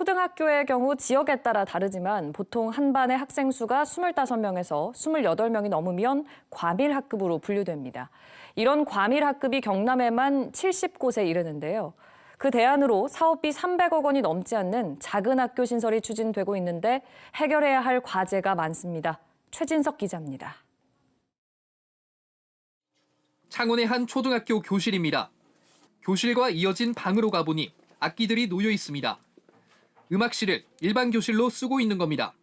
초등학교의 경우 지역에 따라 다르지만 보통 한 반의 학생 수가 25명에서 28명이 넘으면 과밀학급으로 분류됩니다. 이런 과밀학급이 경남에만 70곳에 이르는데요. 그 대안으로 사업비 300억 원이 넘지 않는 작은 학교 신설이 추진되고 있는데 해결해야 할 과제가 많습니다. 최진석 기자입니다. 창원의 한 초등학교 교실입니다. 교실과 이어진 방으로 가보니 악기들이 놓여 있습니다. 음악실을 일반 교실로 쓰고 있는 겁니다.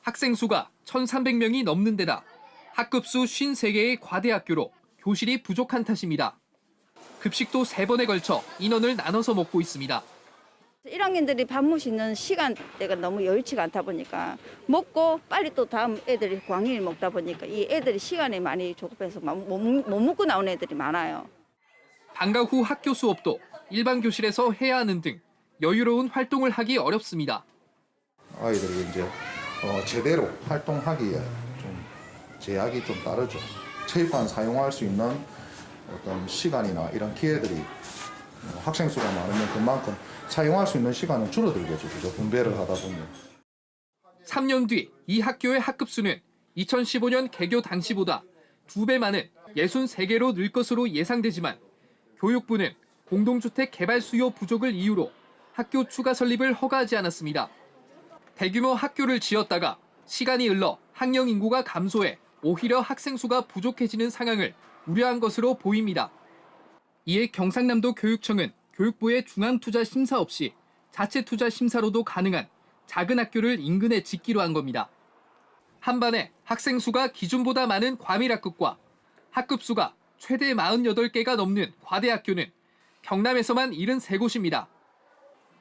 학생 수가 1,300명이 넘는 데다 학급 수 53개의 과대 학교로 교실이 부족한 탓입니다. 급식도 3번에 걸쳐 인원을 나눠서 먹고 있습니다. 1학년들이 밥 먹는 시간대가 너무 여의치가 않다 보니까 먹고 빨리 또 다음 애들이 광일 먹다 보니까 이 애들이 시간이 많이 조급해서 못 먹고 나오는 애들이 많아요. 방과 후 학교 수업도 일반 교실에서 해야 하는 등 여유로운 활동을 하기 어렵습니다. 아이들이 이제 제대로 활동하기에 좀 제약이 좀 따르죠. 체육관 사용할 수 있는 어떤 시간이나 이런 기회들이 학생 수가 많으면 그만큼 사용할 수 있는 시간은 줄어들겠죠. 그죠? 분배를 하다 보면. 3년 뒤 이 학교의 학급 수는 2015년 개교 당시보다 2배 많은 63개로 늘 것으로 예상되지만 교육부는 공동주택 개발 수요 부족을 이유로 학교 추가 설립을 허가하지 않았습니다. 대규모 학교를 지었다가 시간이 흘러 학령 인구가 감소해 오히려 학생 수가 부족해지는 상황을 우려한 것으로 보입니다. 이에 경상남도 교육청은 교육부의 중앙투자 심사 없이 자체 투자 심사로도 가능한 작은 학교를 인근에 짓기로 한 겁니다. 한 반에 학생 수가 기준보다 많은 과밀학급과 학급 수가 최대 48개가 넘는 과대학교는 경남에서만 73곳입니다.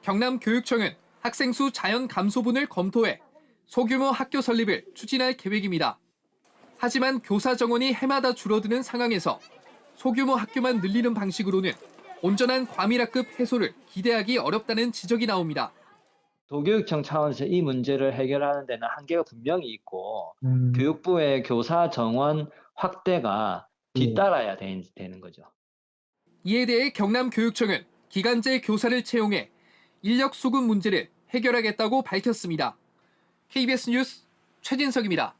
경남교육청은 학생 수 자연 감소분을 검토해 소규모 학교 설립을 추진할 계획입니다. 하지만 교사 정원이 해마다 줄어드는 상황에서 소규모 학교만 늘리는 방식으로는 온전한 과밀학급 해소를 기대하기 어렵다는 지적이 나옵니다. 도교육청 차원에서 이 문제를 해결하는 데는 한계가 분명히 있고 교육부의 교사 정원 확대가 뒤따라야 되는 거죠. 이에 대해 경남교육청은 기간제 교사를 채용해 인력 수급 문제를 해결하겠다고 밝혔습니다. KBS 뉴스 최진석입니다.